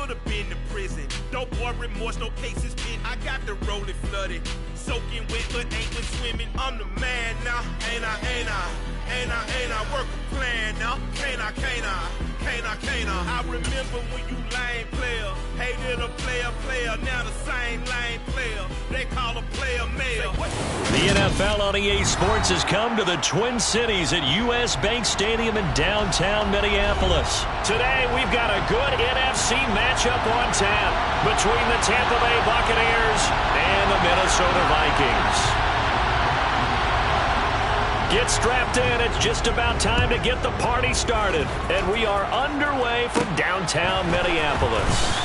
should have been to prison. No boy remorse, no cases pinned. I got the rolling flooded, soaking wet, but ain't been swimming. I'm the man now, ain't I? Work a plan now, can't I? I remember when you lame player, hated a player, now the same lame player. They call a player mayor. The NFL on EA Sports has come to the Twin Cities at U.S. Bank Stadium in downtown Minneapolis. Today, we've got a good NFC matchup on tap between the Tampa Bay Buccaneers and the Minnesota Vikings. Get strapped in. It's just about time to get the party started. And we are underway from downtown Minneapolis.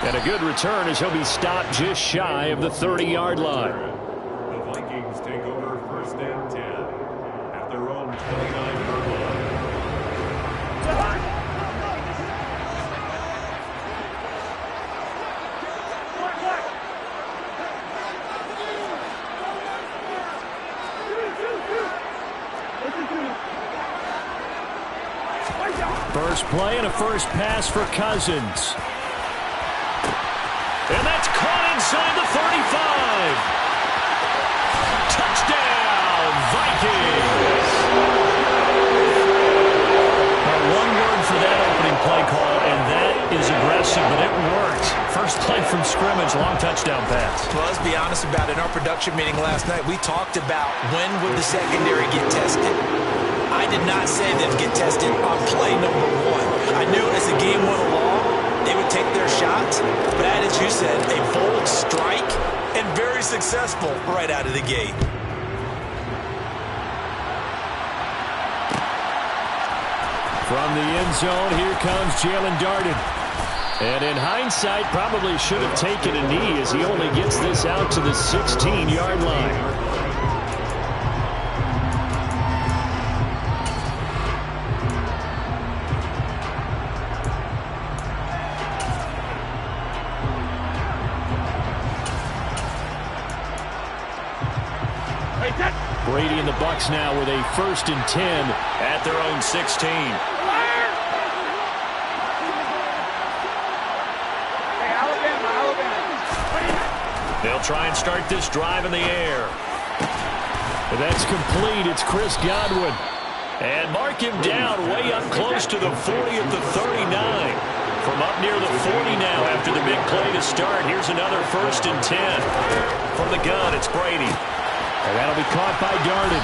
And a good return as he'll be stopped just shy of the 30-yard line. The Vikings take over first and 10 at their own 29-yard line. First play and a first pass for Cousins. And that's caught inside the 35. Touchdown, Vikings. Now, one word for that opening play call, and that is aggressive, but it worked. First play from scrimmage, long touchdown pass. Well, let's be honest about it. In our production meeting last night, we talked about when would the secondary get tested. I did not say they'd get tested on play number one. I knew as the game went along, they would take their shots. But as you said, a bold strike and very successful right out of the gate. From the end zone, here comes Jalen Darden. And in hindsight, probably should have taken a knee as he only gets this out to the 16-yard line. Brady and the Bucs now with a 1st and 10 at their own 16. They'll try and start this drive in the air. And that's complete. It's Chris Godwin. And mark him down way up close to the 40 at the 39. From up near the 40 now after the big play to start. Here's another 1st and 10. From the gun, it's Brady. And that'll be caught by Darden.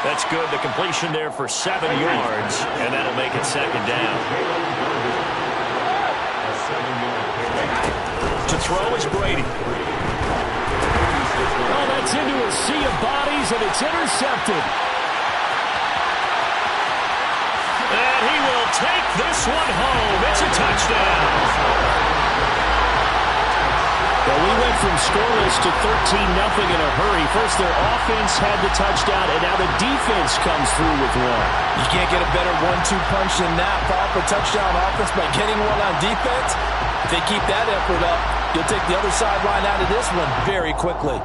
That's good. The completion there for 7 yards, and that'll make it 2nd down. To throw is Brady. Oh, that's into a sea of bodies, and it's intercepted. And he will take this one home. It's a touchdown. Well, we went from scoreless to 13-0 in a hurry. First, their offense had the touchdown, and now the defense comes through with one. You can't get a better 1-2 punch than that. Follow up a touchdown offense by getting one on defense. If they keep that effort up, you'll take the other sideline out of this one very quickly.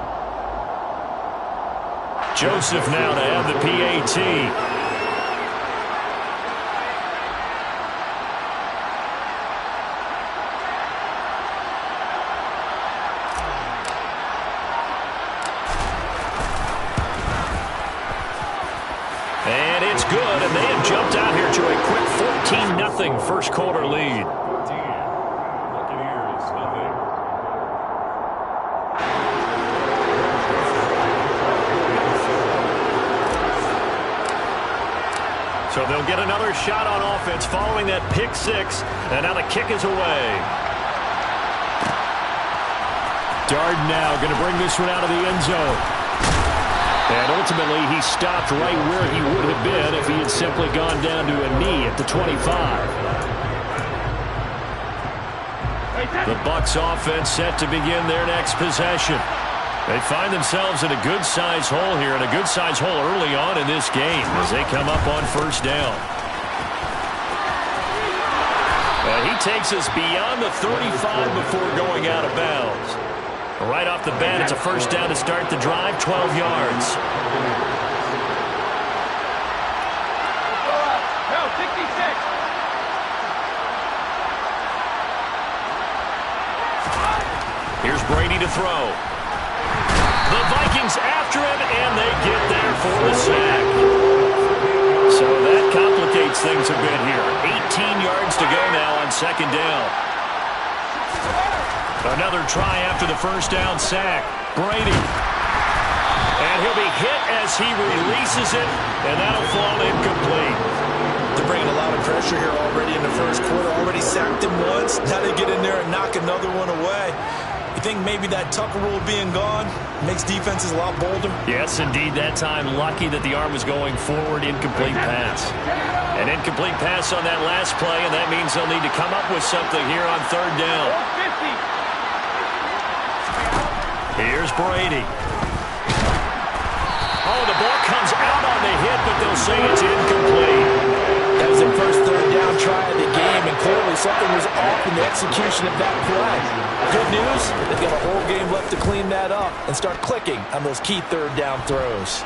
Joseph now to have the PAT. And it's good, and they have jumped out here to a quick 14-0 first quarter lead. Buccaneers, nothing. So they'll get another shot on offense following that pick six, and now the kick is away. Darden now going to bring this one out of the end zone. And ultimately, he stopped right where he would have been if he had simply gone down to a knee at the 25. The Bucs offense set to begin their next possession. They find themselves in a good-sized hole here, and a good-sized hole early on in this game as they come up on 1st down. And he takes us beyond the 35 before going out of bounds. Right off the bat, it's a 1st down to start the drive, 12 yards. Brady to throw. The Vikings after him, and they get there for the sack. So that complicates things a bit here. 18 yards to go now on second down. Another try after the first down sack. Brady. And he'll be hit as he releases it, and that'll fall incomplete. They're bringing a lot of pressure here already in the first quarter. Already sacked him once. Now they get in there and knock another one away. You think maybe that Tucker rule being gone makes defenses a lot bolder? Yes, indeed. That time, lucky that the arm was going forward. Incomplete pass. An incomplete pass on that last play, and that means they'll need to come up with something here on third down. Here's Brady. Oh, the ball comes out on the hit, but they'll say it's incomplete. That was their first third down try of the game, and clearly something was off in the execution of that play. Good news, they've got a whole game left to clean that up and start clicking on those key third down throws.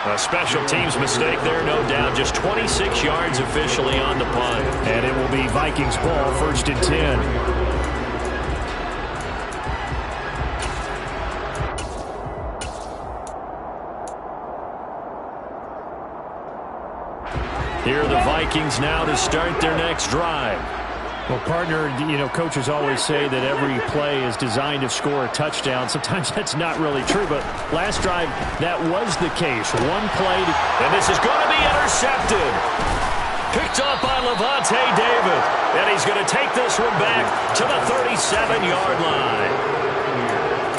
A special teams mistake there, no doubt. Just 26 yards officially on the punt. And it will be Vikings ball, 1st and 10. Here are the Vikings now to start their next drive. Well, partner, coaches always say that every play is designed to score a touchdown. Sometimes that's not really true, but last drive, that was the case. One play, and this is going to be intercepted. Picked up by Lavonte David, and he's going to take this one back to the 37-yard line.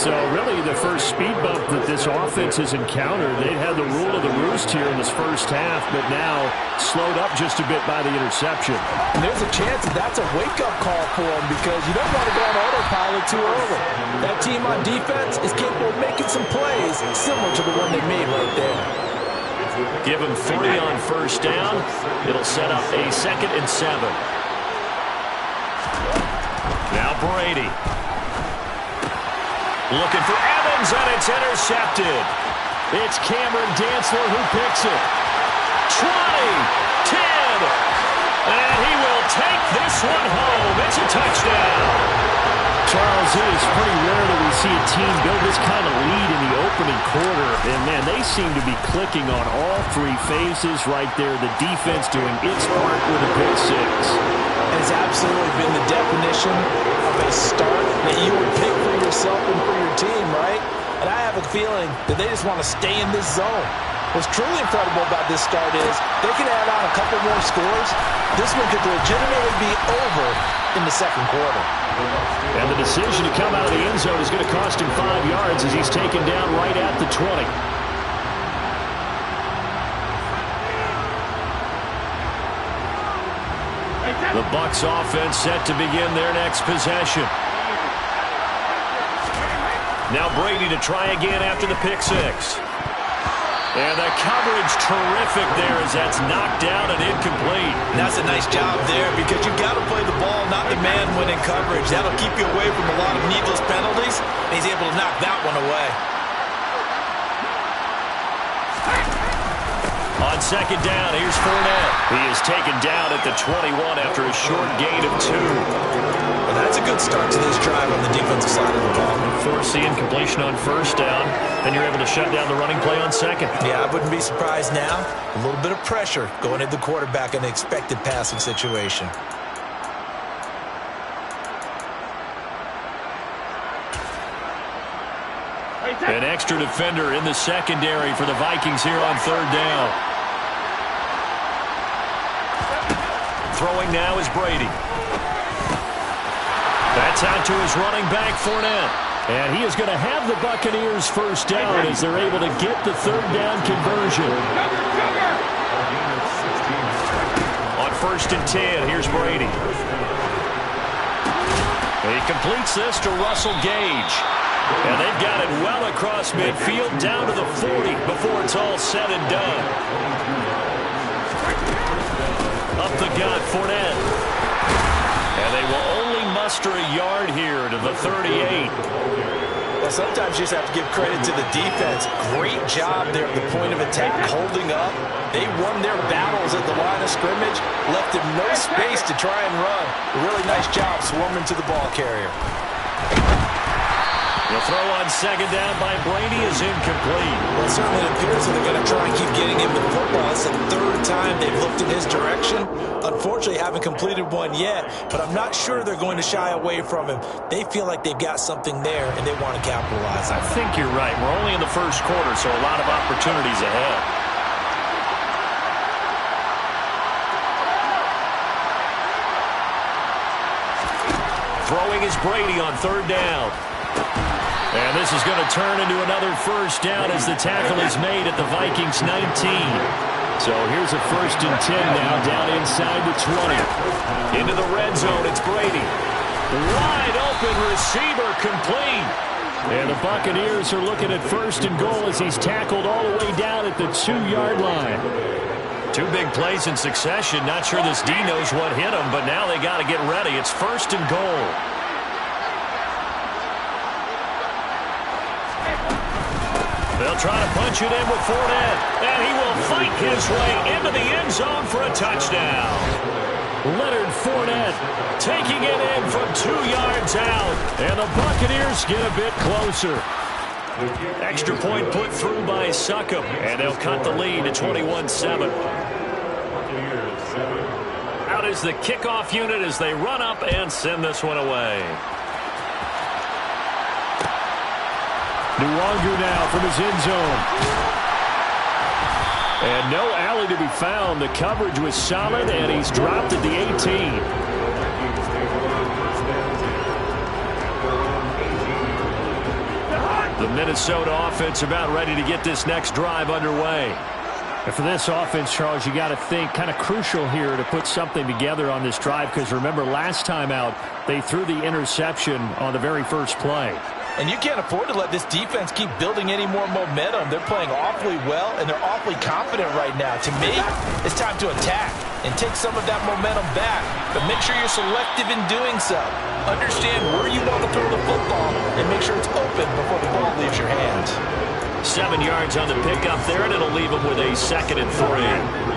So really the first speed bump that this offense has encountered, they've had the rule of the roost here in this first half, but now slowed up just a bit by the interception. And there's a chance that that's a wake-up call for them because you don't want to go on autopilot too early. That team on defense is capable of making some plays similar to the one they made right there. Give him 3 on first down. It'll set up a 2nd and 7. Now Brady. Looking for Evans, and it's intercepted. It's Cameron Dantzler who picks it. 20, 10, and he will take this one home. It's a touchdown. Charles, it is pretty rare that we see a team build this kind of lead in the opening quarter. And, man, they seem to be clicking on all 3 phases right there. The defense doing its part with a pick 6. It's absolutely been the definition of a start that you would pick for yourself and for your team, right? And I have a feeling that they just want to stay in this zone. What's truly incredible about this start is they can add on a couple more scores. This one could legitimately be over in the second quarter. And the decision to come out of the end zone is going to cost him 5 yards as he's taken down right at the 20. The Bucs offense set to begin their next possession. Now Brady to try again after the pick 6. And the coverage terrific there as that's knocked down and incomplete. That's a nice job there because you've got to play the ball, not the man when in coverage. That'll keep you away from a lot of needless penalties, and he's able to knock that one away. On second down, here's Fournette. He is taken down at the 21 after a short gain of 2. Well, that's a good start to this drive on the defensive side of the ball. Force the incompletion on first down, then you're able to shut down the running play on second. Yeah, I wouldn't be surprised now. A little bit of pressure going at the quarterback in an expected passing situation. An extra defender in the secondary for the Vikings here on third down. Throwing now is Brady. That's out to his running back, Fournette. And he is going to have the Buccaneers first down as they're able to get the third down conversion. On 1st and 10, here's Brady. He completes this to Russell Gage. And they've got it well across midfield down to the 40 before it's all said and done. Up the gut, Fournette. And they will only muster a yard here to the 38. Well, sometimes you just have to give credit to the defense. Great job there at the point of attack, holding up. They won their battles at the line of scrimmage, left them no space to try and run. A really nice job swarming to the ball carrier. The throw on second down by Brady is incomplete. Well, it certainly appears that they're going to try and keep getting him the football. It's the third time they've looked in his direction. Unfortunately, haven't completed one yet, but I'm not sure they're going to shy away from him. They feel like they've got something there, and they want to capitalize on it. I think you're right. We're only in the first quarter, so a lot of opportunities ahead. Throwing is Brady on third down. And this is going to turn into another first down as the tackle is made at the Vikings 19. So here's a 1st and 10 now down inside the 20. Into the red zone, it's Brady. Wide open receiver complete. And the Buccaneers are looking at 1st and goal as he's tackled all the way down at the 2-yard line. 2 big plays in succession. Not sure this D knows what hit him, but now they got to get ready. It's 1st and goal. They'll try to punch it in with Fournette, and he will fight his way into the end zone for a touchdown. Leonard Fournette taking it in from 2 yards out, and the Buccaneers get a bit closer. Extra point put through by Succop, and they'll cut the lead to 21-7. Out is the kickoff unit as they run up and send this one away. Nwogu now from his end zone. And no alley to be found. The coverage was solid, and he's dropped at the 18. The Minnesota offense about ready to get this next drive underway. And for this offense, Charles, you got to think kind of crucial here to put something together on this drive, because remember last time out they threw the interception on the very first play. And you can't afford to let this defense keep building any more momentum. They're playing awfully well, and they're awfully confident right now. To me, it's time to attack and take some of that momentum back. But make sure you're selective in doing so. Understand where you want to throw the football and make sure it's open before the ball leaves your hands. 7 yards on the pickup there, and it'll leave them with a 2nd and 3.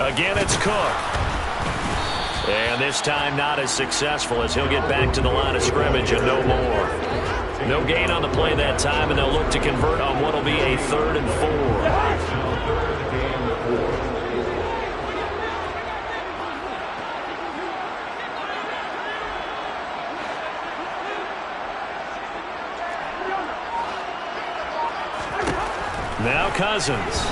Again, it's Cook. And this time not as successful as he'll get back to the line of scrimmage and no more. No gain on the play that time, and they'll look to convert on what will be a 3rd and 4. Now Cousins.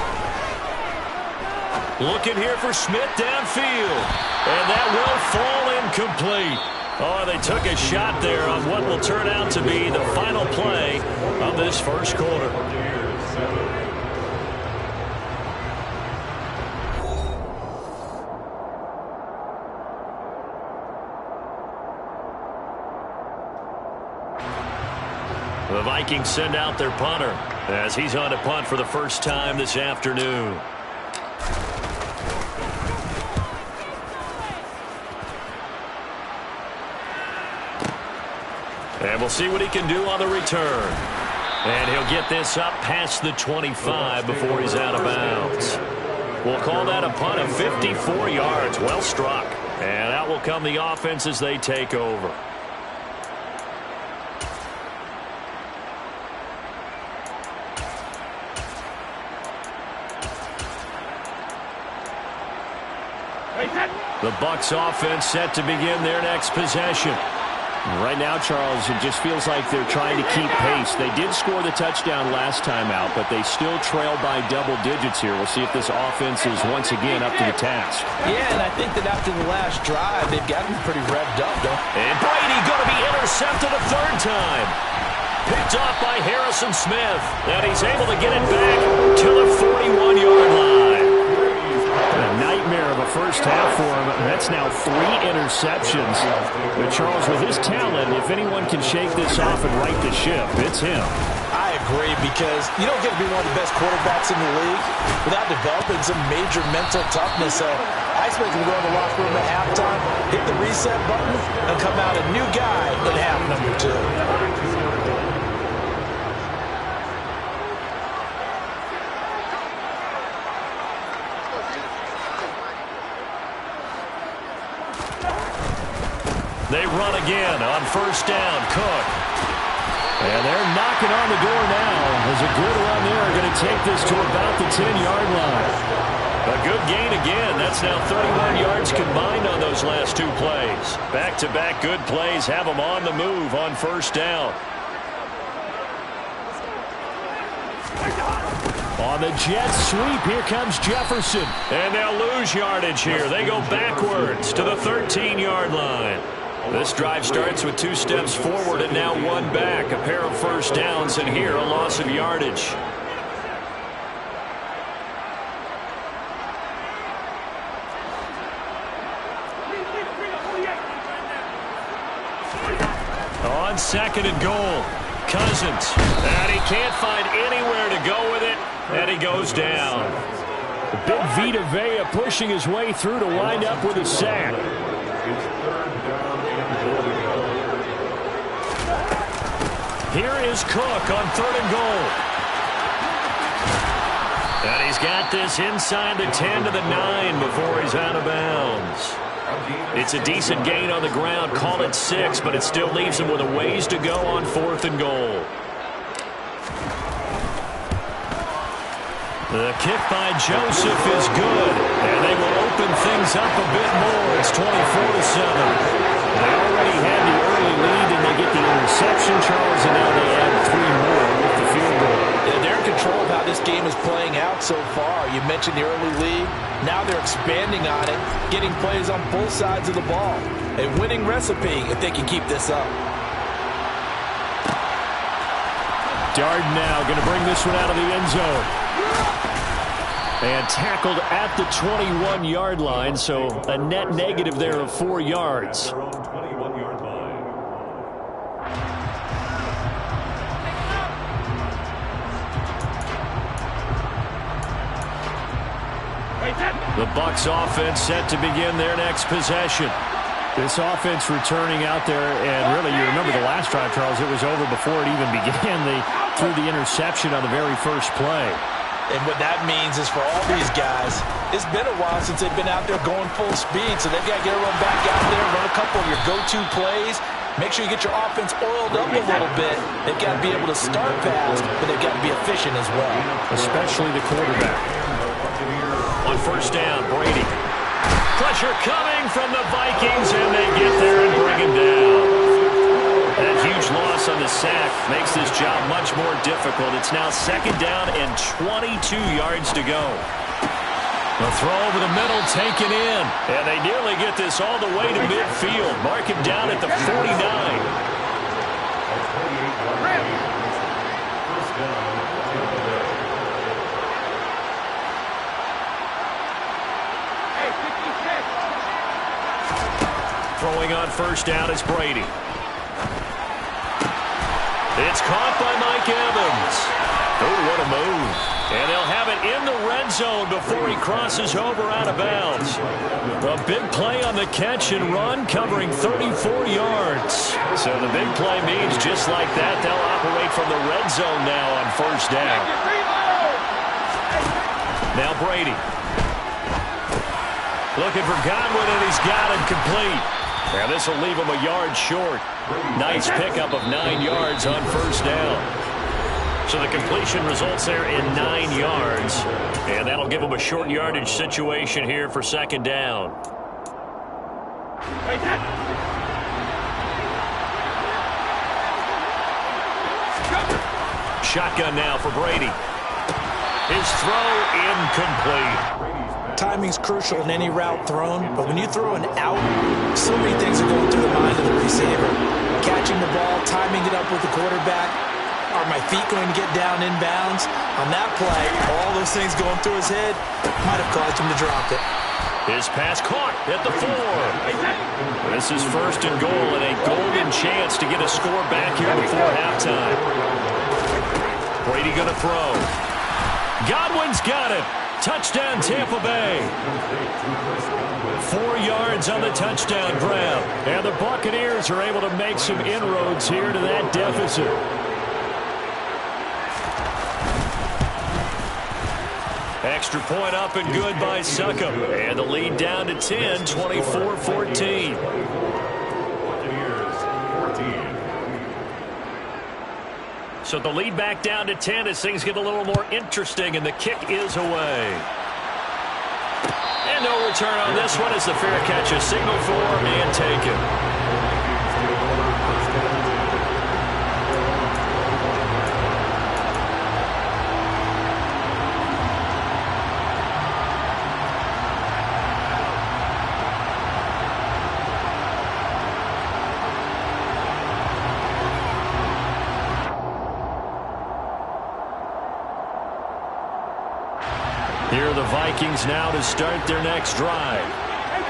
Looking here for Smith downfield. And that will fall incomplete. Oh, they took a shot there on what will turn out to be the final play of this first quarter. The Vikings send out their punter as he's on to punt for the first time this afternoon. And we'll see what he can do on the return. And he'll get this up past the 25 before he's out of bounds. We'll call that a punt of 54 yards. Well struck. And out will come the offense as they take over. The Bucs offense set to begin their next possession. Right now, Charles, it just feels like they're trying to keep pace. They did score the touchdown last time out, but they still trail by double digits here. We'll see if this offense is once again up to the task. Yeah, and I think that after the last drive, they've gotten pretty revved up, though. And Brady going to be intercepted a 3rd time. Picked off by Harrison Smith. And he's able to get it back to the 41-yard line. A nightmare of a first half for him. That's now 3 interceptions. But Charles, with his talent, if anyone can shake this off and right the ship, it's him. I agree, because you don't get to be one of the best quarterbacks in the league without developing some major mental toughness. So I expect him to go in the locker room at halftime, hit the reset button, and come out a new guy in half number 2. They run again on first down. Cook. And they're knocking on the door now. There's a good run there. Going to take this to about the 10-yard line. A good gain again. That's now 31 yards combined on those last 2 plays. Back-to-back good plays have them on the move on first down. On the jet sweep, here comes Jefferson. And they'll lose yardage here. They go backwards to the 13-yard line. This drive starts with 2 steps forward and now 1 back. A pair of first downs, and here a loss of yardage. On second and goal, Cousins. And he can't find anywhere to go with it, and he goes down. Big Vita Vea pushing his way through to wind up with a sack. Here is Cook on 3rd and goal. And he's got this inside the 10 to the 9 before he's out of bounds. It's a decent gain on the ground. Call it 6, but it still leaves him with a ways to go on 4th and goal. The kick by Joseph is good, and they will open things up a bit more. It's 24-7. They already had the early lead, and they get the interception, Charles, and now they add 3 more with the field goal. Yeah, they're in control of how this game is playing out so far. You mentioned the early lead. Now they're expanding on it, getting plays on both sides of the ball. A winning recipe if they can keep this up. Darden now going to bring this one out of the end zone. And tackled at the 21-yard line, so a net negative there of 4 yards. Their own 21-yard line. The Bucs offense set to begin their next possession. This offense returning out there, and really, you remember the last drive, Charles, it was over before it even began. They threw the interception on the very first play. And what that means is for all these guys, it's been a while since they've been out there going full speed, so they've got to get everyone back out there, run a couple of your go-to plays, make sure you get your offense oiled up a little bit. They've got to be able to start fast, but they've got to be efficient as well. Especially the quarterback. On first down, Brady. Pressure coming from the Vikings, and they get there and bring him down. That huge loss on the sack makes this job much more difficult. It's now 2nd down and 22 yards to go. The throw over the middle taken in, and they nearly get this all the way to midfield. Mark him down at the 49. Throwing on first down is Brady. It's caught by Mike Evans. Oh, what a move. And they'll have it in the red zone before he crosses over out of bounds. A big play on the catch and run, covering 34 yards. So the big play means just like that, they'll operate from the red zone now on first down. Now Brady. Looking for Godwin, and he's got him complete. And this will leave him a yard short. Nice pickup of 9 yards on first down. So the completion results there in 9 yards. And that'll give him a short yardage situation here for 2nd down. Shotgun now for Brady. His throw incomplete. Timing's crucial in any route thrown, but when you throw an out, so many things are going through the mind of the receiver. Catching the ball, timing it up with the quarterback. Are my feet going to get down inbounds? On that play, all those things going through his head might have caused him to drop it. His pass caught at the 4. This is 1st and goal, and a golden chance to get a score back here before halftime. Brady going to throw. Godwin's got it. Touchdown, Tampa Bay. 4 yards on the touchdown grab. And the Buccaneers are able to make some inroads here to that deficit. Extra point up and good by Succop. And the lead down to 10, 24-14. So the lead back down to 10 as things get a little more interesting, and the kick is away. And no return on this one as the fair catch is signaled for and taken. Here are the Vikings now to start their next drive.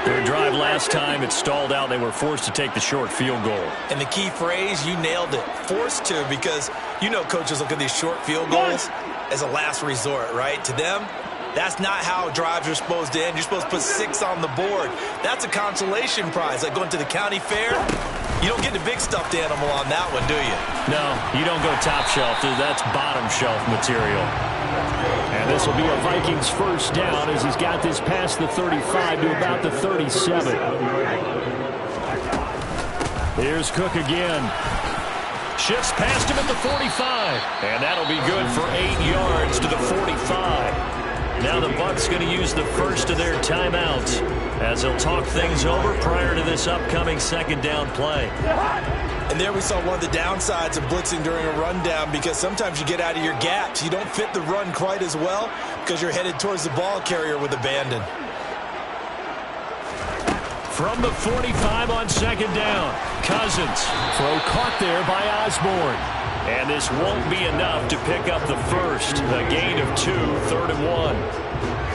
Their drive last time, it stalled out. They were forced to take the short field goal. And the key phrase, you nailed it, forced to, because you know coaches look at these short field goals as a last resort, right? To them, that's not how drives are supposed to end. You're supposed to put 6 on the board. That's a consolation prize, like going to the county fair. You don't get the big stuffed animal on that one, do you? No, you don't go top shelf. That's bottom shelf material. And this will be a Vikings first down as he's got this past the 35 to about the 37. Here's Cook again. Shifts past him at the 45. And that'll be good for 8 yards to the 45. Now the Bucs going to use the first of their timeouts as they'll talk things over prior to this upcoming second down play. And there we saw one of the downsides of blitzing during a rundown, because sometimes you get out of your gaps. You don't fit the run quite as well because you're headed towards the ball carrier with abandon. From the 45 on second down, Cousins. Throw caught there by Osborne. And this won't be enough to pick up the first. A gain of 2, 3rd and 1.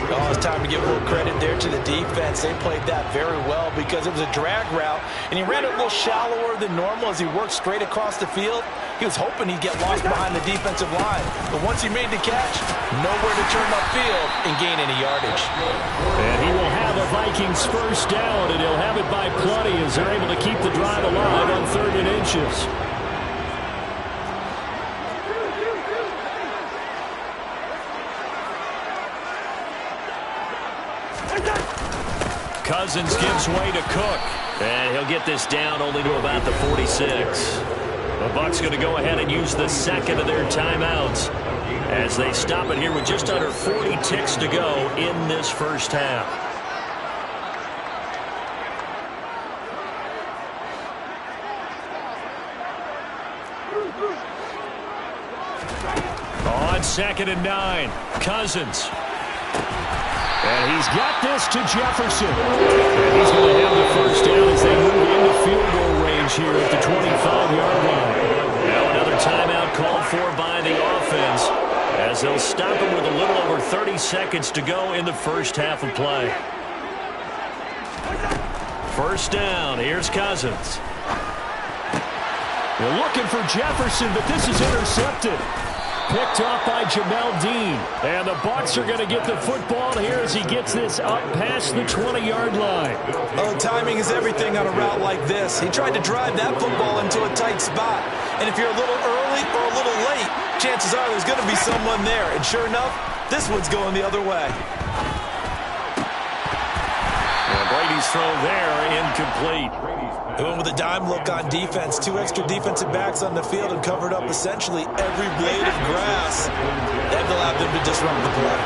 Oh, it's time to give a little credit there to the defense. They played that very well because it was a drag route, and he ran it a little shallower than normal as he worked straight across the field. He was hoping he'd get lost behind the defensive line. But once he made the catch, nowhere to turn upfield and gain any yardage. And he will have a Vikings first down, and he'll have it by plenty as they're able to keep the drive alive on 3rd and inches. Cousins gives way to Cook, and he'll get this down only to about the 46. The Bucs going to go ahead and use the second of their timeouts as they stop it here with just under 40 ticks to go in this first half. On 2nd and 9, Cousins. And he's got this to Jefferson. And he's going to have the first down as they move into field goal range here at the 25-yard line. Now another timeout called for by the offense as they'll stop him with a little over 30 seconds to go in the first half of play. First down. Here's Cousins. They're looking for Jefferson, but this is intercepted. Picked off by Jamel Dean. And the Bucs are going to get the football here as he gets this up past the 20-yard line. Oh, timing is everything on a route like this. He tried to drive that football into a tight spot. And if you're a little early or a little late, chances are there's going to be someone there. And sure enough, this one's going the other way. And Brady's throw there, incomplete. He went with a dime look on defense. 2 extra defensive backs on the field and covered up essentially every blade of grass. That will allow them to disrupt the play.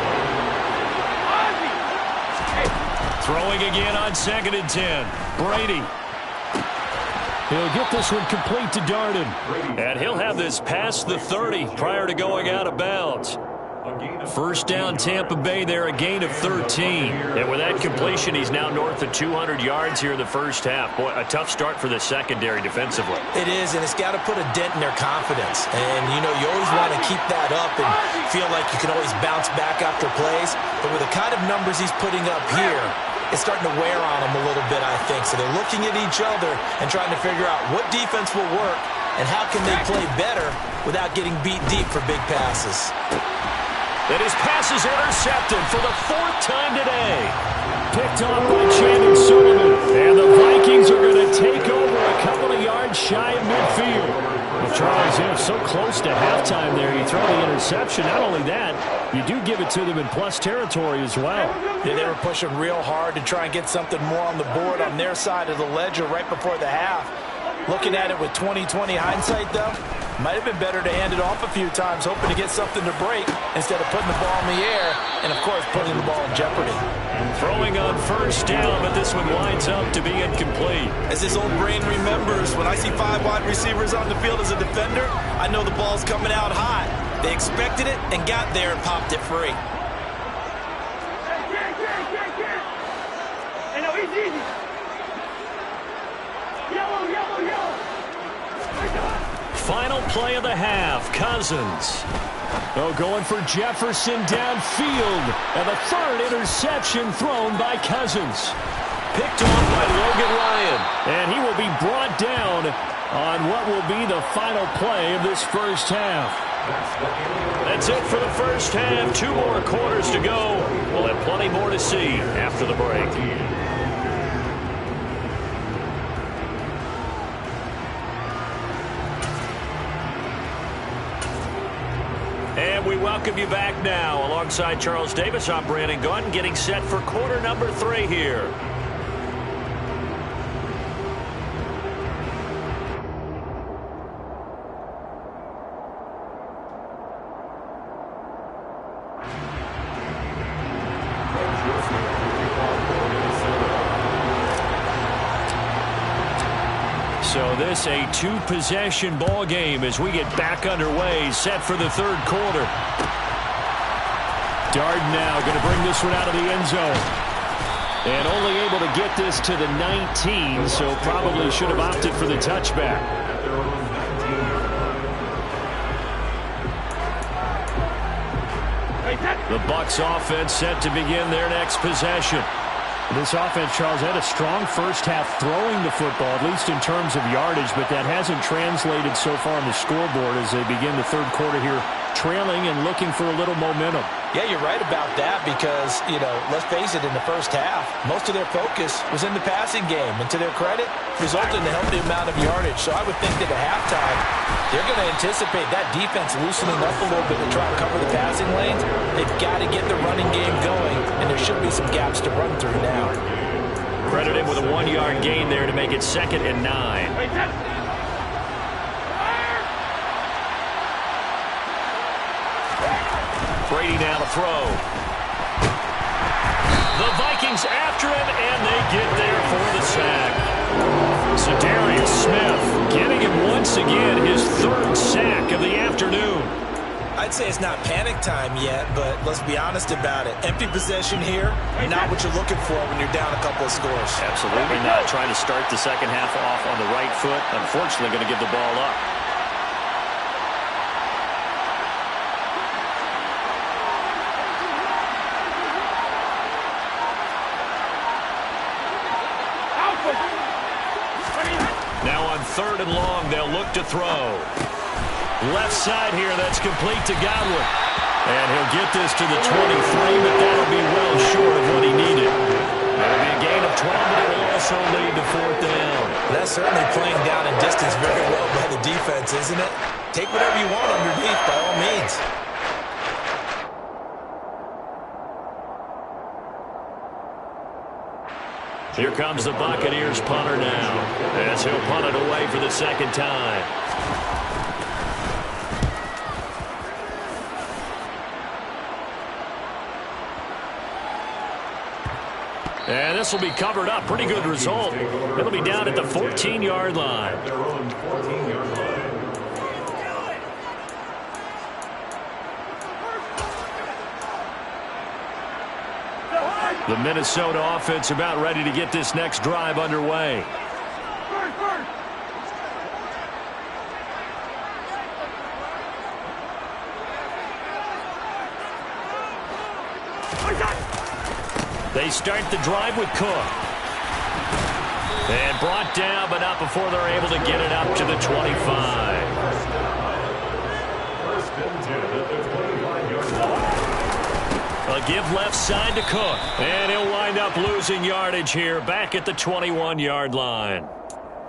Throwing again on 2nd and 10. Brady. He'll get this one complete to Darden. And he'll have this past the 30 prior to going out of bounds. First down Tampa Bay there, a gain of 13. And with that completion, he's now north of 200 yards here in the first half. Boy, a tough start for the secondary defensively. It is, and it's got to put a dent in their confidence. And, you know, you always want to keep that up and feel like you can always bounce back after plays. But with the kind of numbers he's putting up here, it's starting to wear on them a little bit, I think. So they're looking at each other and trying to figure out what defense will work and how can they play better without getting beat deep for big passes. And his pass is intercepted for the 4th time today. Picked off by Chandon Sullivan. And the Vikings are going to take over a couple of yards shy of midfield. Well, Charles, so close to halftime there. You throw the interception. Not only that, you do give it to them in plus territory as well. Yeah, they were pushing real hard to try and get something more on the board on their side of the ledger right before the half. Looking at it with 20/20 hindsight, though, might have been better to hand it off a few times, hoping to get something to break instead of putting the ball in the air and, of course, putting the ball in jeopardy. Throwing on 1st down, but this one winds up to be incomplete. As his old brain remembers, when I see 5 wide receivers on the field as a defender, I know the ball's coming out high. They expected it and got there and popped it free. Final play of the half, Cousins. Going for Jefferson downfield. And the 3rd interception thrown by Cousins. Picked off by Logan Ryan. And he will be brought down on what will be the final play of this first half. That's it for the first half. 2 more quarters to go. We'll have plenty more to see after the break. And we welcome you back now. Alongside Charles Davis, I'm Brandon Gaudin, getting set for quarter number 3 here. So this a 2-possession ball game as we get back underway, set for the 3rd quarter. Darden now going to bring this one out of the end zone. And only able to get this to the 19, so probably should have opted for the touchback. The Bucs offense set to begin their next possession. This offense, Charles, had a strong first half throwing the football, at least in terms of yardage, but that hasn't translated so far on the scoreboard as they begin the 3rd quarter here, trailing and looking for a little momentum. Yeah, you're right about that because, let's face it, in the first half, most of their focus was in the passing game. And to their credit, resulted in a healthy amount of yardage. So I would think that at halftime, they're going to anticipate that defense loosening up a little bit to try and cover the passing lanes. They've got to get the running game going, and there should be some gaps to run through now. Credit him with a 1-yard gain there to make it 2nd and 9. Brady now to throw. The Vikings after him, and they get there for the sack. So Darius Smith getting him once again his 3rd sack of the afternoon. I'd say it's not panic time yet, but let's be honest about it. Empty possession here, not what you're looking for when you're down a couple of scores. Absolutely not. Trying to start the second half off on the right foot. Unfortunately, going to give the ball up. Now on 3rd and long, they'll look to throw. Left side here, that's complete to Godwin. And he'll get this to the 23, but that'll be well short of what he needed. That'll be a gain of 12, but it will also lead to 4th down. That's certainly playing down in distance very well by the defense, isn't it? Take whatever you want underneath, by all means. Here comes the Buccaneers punter now, as he'll punt it away for the 2nd time. And this will be covered up. Pretty good result. It'll be down at the 14-yard line. The Minnesota offense about ready to get this next drive underway. They start the drive with Cook. And brought down, but not before they're able to get it up to the 25. First and 10 at the 25-yard line. A give left side to Cook. And he'll wind up losing yardage here back at the 21-yard line.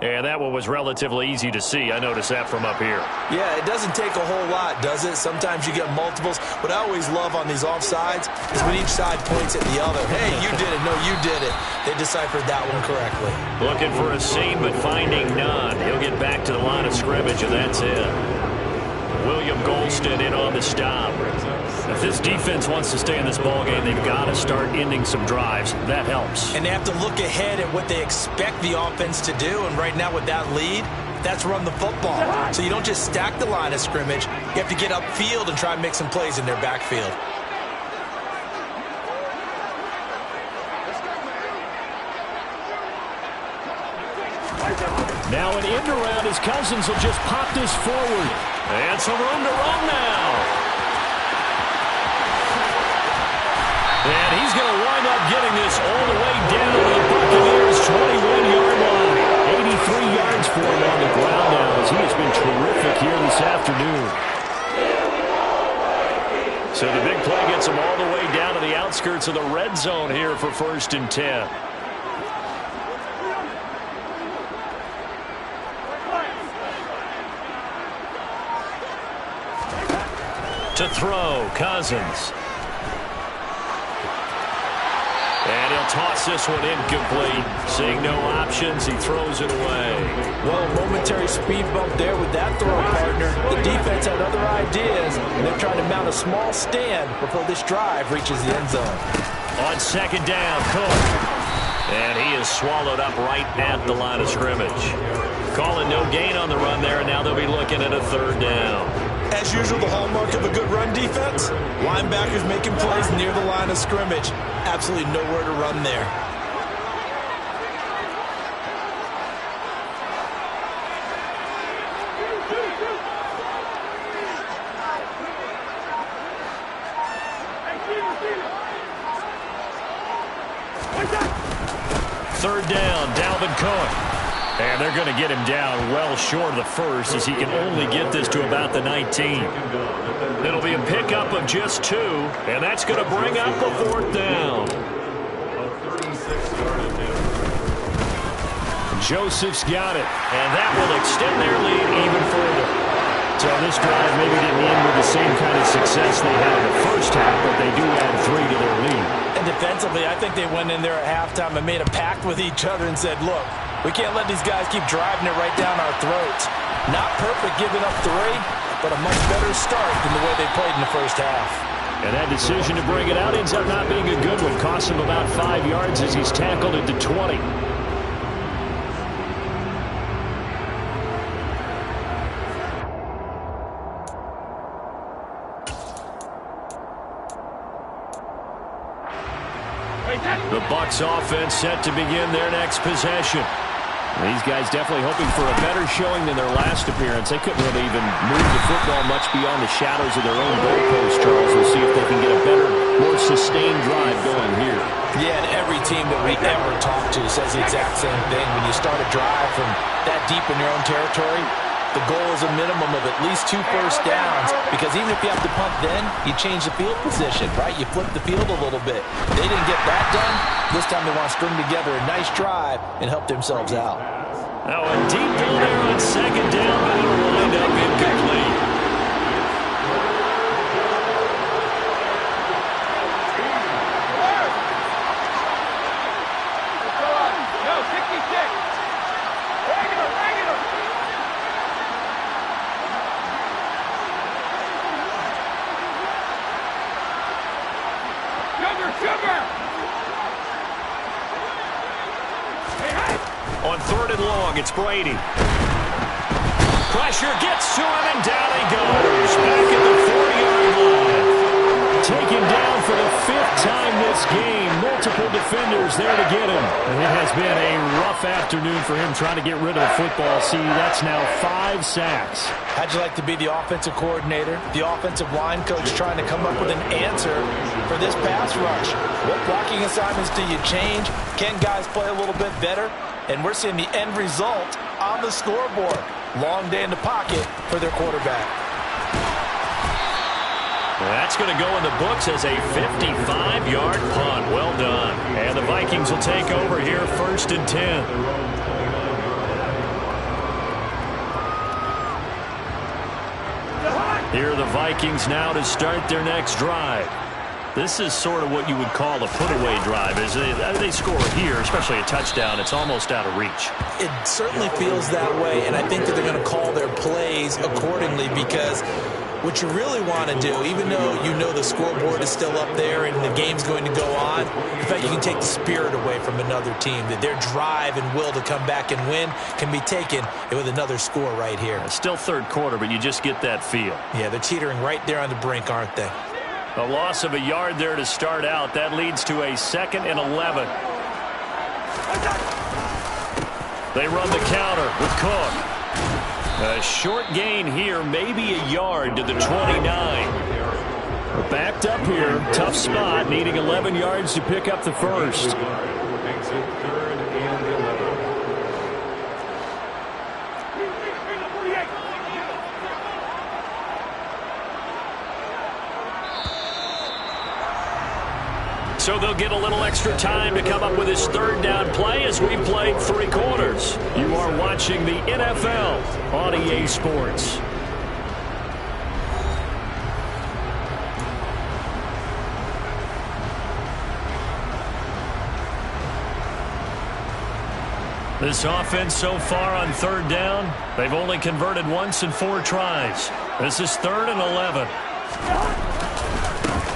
And that one was relatively easy to see. I noticed that from up here. Yeah, it doesn't take a whole lot, does it? Sometimes you get multiples. What I always love on these offsides is when each side points at the other. Hey, you did it. No, you did it. They deciphered that one correctly. Looking for a seam, but finding none. He'll get back to the line of scrimmage, and that's it. William Golston in on the stop. If this defense wants to stay in this ballgame, they've got to start ending some drives. That helps. And they have to look ahead at what they expect the offense to do. And right now with that lead, that's run the football. So you don't just stack the line of scrimmage. You have to get upfield and try and make some plays in their backfield. Now an end around as Cousins will just pop this forward. And some room to run now. And he's going to wind up getting this all the way down to the Buccaneers' 21-yard line. 83 yards for him on the ground now as he has been terrific here this afternoon. So the big play gets him all the way down to the outskirts of the red zone here for 1st and 10. To throw, Cousins. And he'll toss this one incomplete. Seeing no options, he throws it away. Well, a momentary speed bump there with that throw, partner. The defense had other ideas, and they're trying to mount a small stand before this drive reaches the end zone. On 2nd down, Cook. And he is swallowed up right at the line of scrimmage. Calling no gain on the run there, and now they'll be looking at a 3rd down. As usual, the hallmark of a good run defense, linebackers making plays near the line of scrimmage. Absolutely nowhere to run there. Third down, Dalvin Cook. And they're going to get him down well short of the first as he can only get this to about the 19. It'll be a pickup of just 2, and that's going to bring up a 4th down. Joseph's got it. And that will extend their lead even further. So this drive maybe didn't end with the same kind of success they had in the first half, but they do add 3 to their lead. And defensively, I think they went in there at halftime and made a pact with each other and said, look, we can't let these guys keep driving it right down our throats. Not perfect giving up 3, but a much better start than the way they played in the first half. And that decision to bring it out ends up not being a good one. Costs him about 5 yards as he's tackled at the 20. The Bucs offense set to begin their next possession. These guys definitely hoping for a better showing than their last appearance. They couldn't really even move the football much beyond the shadows of their own goalpost, Charles. We'll see if they can get a better, more sustained drive going here. Yeah, and every team that we ever talk to says the exact same thing. When you start a drive from that deep in your own territory, the goal is a minimum of at least 2 first downs, because even if you have to punt then, you change the field position, right? You flip the field a little bit. They didn't get that done. This time they want to string together a nice drive and help themselves out. Now a deep ball there on 2nd down, but it'll wind up incomplete. On 3rd and long, it's Brady. Pressure gets to him, and down he goes. Back at the 40-yard line. Taken down for the 5th time this game. Multiple defenders there to get him. And it has been a rough afternoon for him trying to get rid of the football. See, that's now 5 sacks. How'd you like to be the offensive coordinator, the offensive line coach trying to come up with an answer for this pass rush? What blocking assignments do you change? Can guys play a little bit better? And we're seeing the end result on the scoreboard. Long day in the pocket for their quarterback. That's going to go in the books as a 55-yard punt. Well done. And the Vikings will take over here, 1st and 10. Here are the Vikings now to start their next drive. This is sort of what you would call a put-away drive. As they score here, especially a touchdown, it's almost out of reach. It certainly feels that way, and I think that they're going to call their plays accordingly, because what you really want to do, even though you know the scoreboard is still up there and the game's going to go on, in fact, you can take the spirit away from another team, that their drive and will to come back and win can be taken with another score right here. It's still third quarter, but you just get that feel. Yeah, they're teetering right there on the brink, aren't they? A loss of a yard there to start out. That leads to a 2nd and 11. They run the counter with Cook. A short gain here, maybe a yard to the 29. We're backed up here. Tough spot, needing 11 yards to pick up the first. Exit 3rd and 11. So they'll get a little extra time to come up with his 3rd down play as we played 3 quarters. You are watching the NFL on EA Sports. This offense so far on 3rd down, they've only converted once in 4 tries. This is 3rd and 11.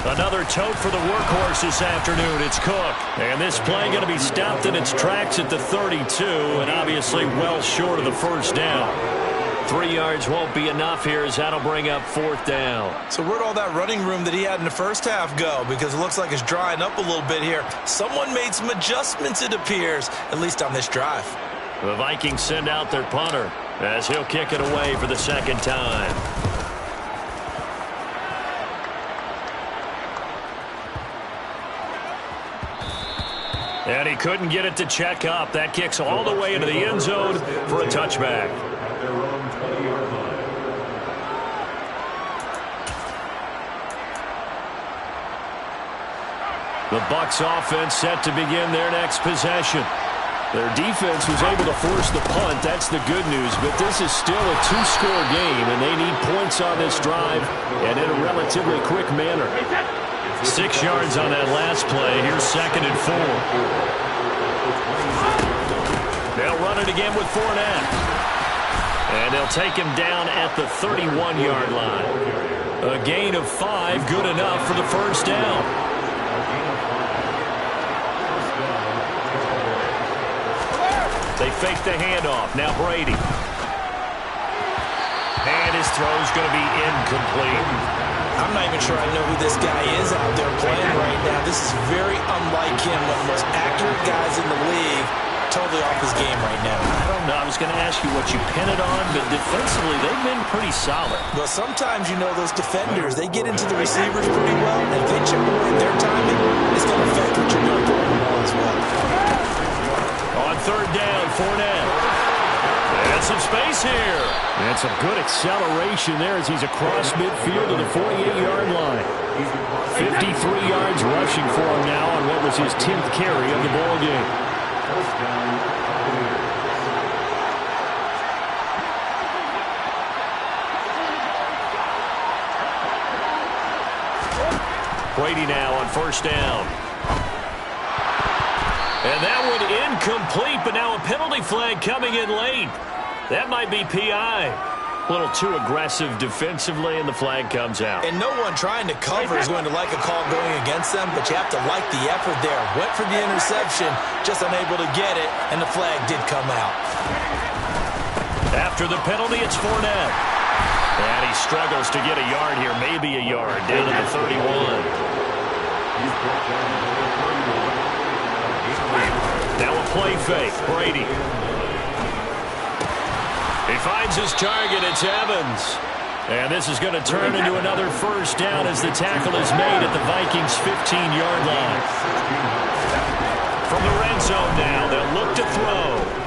Another tote for the workhorse this afternoon. It's Cook. And this play going to be stopped in its tracks at the 32, and obviously well short of the first down. 3 yards won't be enough here, as that'll bring up 4th down. So where'd all that running room that he had in the first half go? Because it looks like it's drying up a little bit here. Someone made some adjustments, it appears, at least on this drive. The Vikings send out their punter as he'll kick it away for the 2nd time. And he couldn't get it to check up. That kicks all the way into the end zone for a touchback. At their own 20-yard line. The Bucs offense set to begin their next possession. Their defense was able to force the punt. That's the good news. But this is still a 2-score game, and they need points on this drive and in a relatively quick manner. 6 yards on that last play. Here's 2nd and 4. They'll run it again with Fournette. And they'll take him down at the 31-yard line. A gain of 5, good enough for the first down. They fake the handoff. Now Brady. And his throw's going to be incomplete. I'm not even sure I know who this guy is out there playing right now. This is very unlike him. One of the most accurate guys in the league. Totally off his game right now. I don't know. I was going to ask you what you pin it on, but defensively, they've been pretty solid. Well, sometimes, you know, those defenders, they get into the receivers pretty well, and if they chip away at their timing, it's going to affect what you're going to put on the ball as well. On 3rd down, Fournette. And some space here. And some good acceleration there as he's across midfield to the 48-yard line. 53 yards rushing for him now on what was his 10th carry of the ball game. Brady now on 1st down. And that one incomplete, but now a penalty flag coming in late. That might be PI. A little too aggressive defensively, and the flag comes out. And no one trying to cover is going to like a call going against them, but you have to like the effort there. Went for the interception, just unable to get it, and the flag did come out. After the penalty, it's Fournette. And he struggles to get a yard here, maybe a yard, down to the 31. Now a play fake, Brady. He finds his target, it's Evans. And this is going to turn into another first down as the tackle is made at the Vikings' 15-yard line. From the red zone now, they'll look to throw.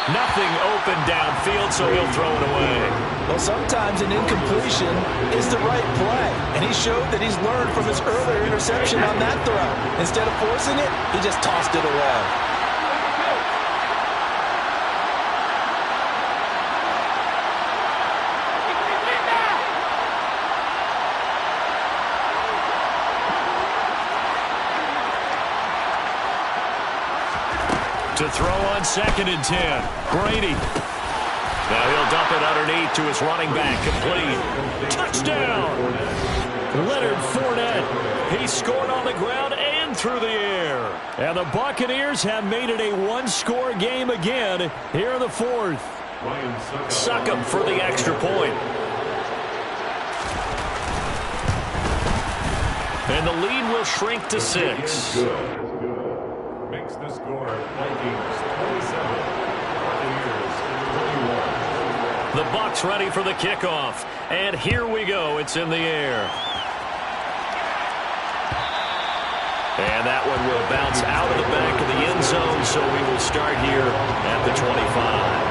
Nothing open downfield, so he'll throw it away. Well, sometimes an incompletion is the right play, and he showed that he's learned from his earlier interception on that throw. Instead of forcing it, he just tossed it away. To throw on 2nd and 10. Brady. Now he'll dump it underneath to his running back. Complete. Touchdown. Leonard Fournette. He scored on the ground and through the air. And the Buccaneers have made it a one-score game again here in the 4th. Succop for the extra point. And the lead will shrink to 6. Makes the score Vikings 27, Buccaneers 21. The Bucs ready for the kickoff. And here we go. It's in the air. And that one will bounce out of the back of the end zone, so we will start here at the 25.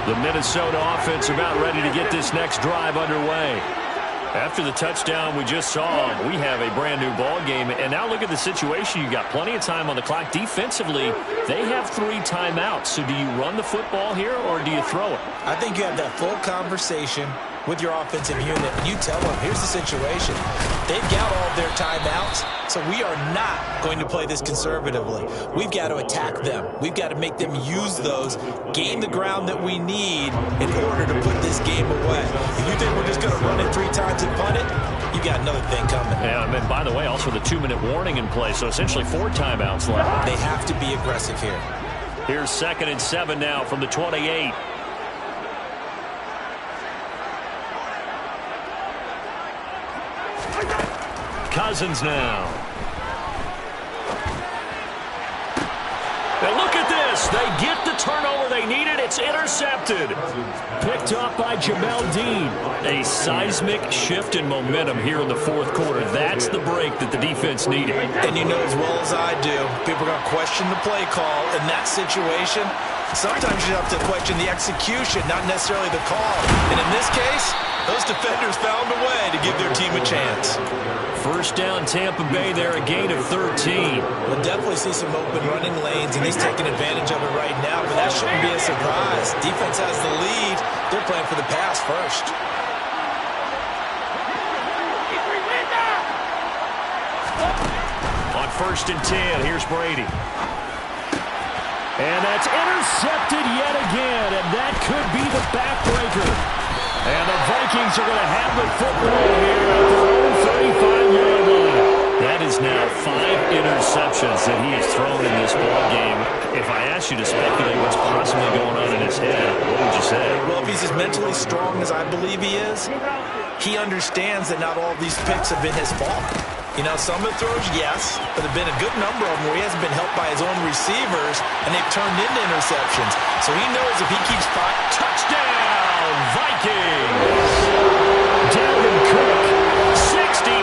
The Minnesota offense about ready to get this next drive underway. After the touchdown we just saw, we have a brand new ball game. And now look at the situation. You got plenty of time on the clock. Defensively, they have 3 timeouts. So do you run the football here or do you throw it? I think you have that full conversation with your offensive unit, and you tell them, here's the situation. They've got all of their timeouts, so we are not going to play this conservatively. We've got to attack them. We've got to make them use those, gain the ground that we need in order to put this game away. If you think we're just going to run it 3 times and punt it, you got another thing coming. Yeah, and by the way, also the 2-minute warning in play, so essentially 4 timeouts left. They have to be aggressive here. Here's 2nd and 7 now from the 28. Cousins now. Now look at this. They get the turnover they needed. It's intercepted. Picked up by Jamel Dean. A seismic shift in momentum here in the 4th quarter. That's the break that the defense needed. And you know as well as I do, people are going to question the play call in that situation. Sometimes you have to question the execution, not necessarily the call. And in this case, those defenders found a way to give their team a chance. 1st down, Tampa Bay there, a gain of 13. We'll definitely see some open running lanes, and he's taking advantage of it right now, but that shouldn't be a surprise. Defense has the lead. They're playing for the pass first. On 1st and 10, here's Brady. And that's intercepted yet again, and that could be the backbreaker. And the Vikings are going to have the football here at their own 35-yard line. That is now 5 interceptions that he has thrown in this ball game. If I asked you to speculate what's possibly going on in his head, what would you say? Well, if he's as mentally strong as I believe he is, he understands that not all of these picks have been his fault. You know, some of the throws, yes, but there have been a good number of them where he hasn't been helped by his own receivers, and they've turned into interceptions. So he knows if he keeps firing, touchdown, Vikings! Dalvin Cook, 65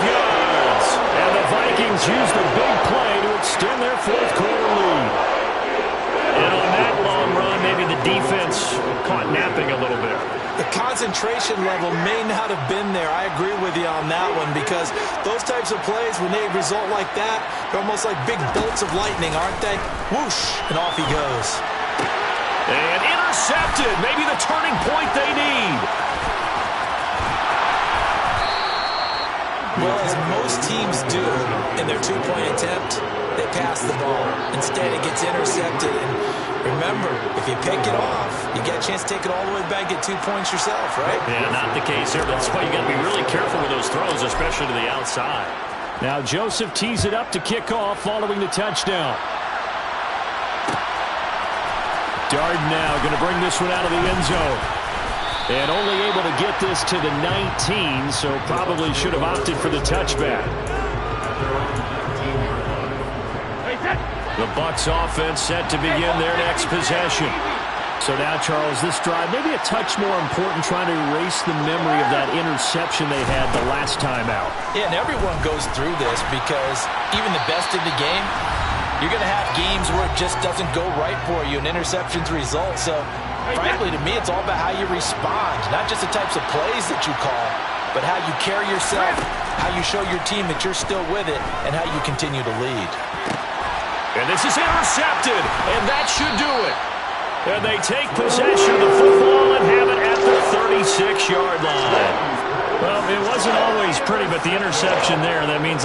yards. And the Vikings use the big play to extend their 4th quarter lead. And on that long run, maybe the defense caught napping a little bit. The concentration level may not have been there. I agree with you on that one, because those types of plays, when they result like that, they're almost like big bolts of lightning, aren't they? Whoosh, and off he goes. And intercepted. Maybe the turning point they need. Well, as most teams do in their 2-point attempt, they pass the ball. Instead, it gets intercepted. And remember, if you pick it off, you get a chance to take it all the way back, get 2 points yourself, right? Yeah, not the case here. That's why you got to be really careful with those throws, especially to the outside. Now Joseph tees it up to kick off following the touchdown. Darden now going to bring this one out of the end zone. And only able to get this to the 19, so probably should have opted for the touchback. The Bucs offense set to begin their next possession. So now, Charles, this drive maybe a touch more important, trying to erase the memory of that interception they had the last time out. Yeah, and everyone goes through this because even the best in the game, you're going to have games where it just doesn't go right for you and interceptions result. So, frankly, to me, it's all about how you respond, not just the types of plays that you call, but how you carry yourself, how you show your team that you're still with it, and how you continue to lead. And this is intercepted, and that should do it. And they take possession of the football and have it at the 36-yard line. Well, it wasn't always pretty, but the interception there, that means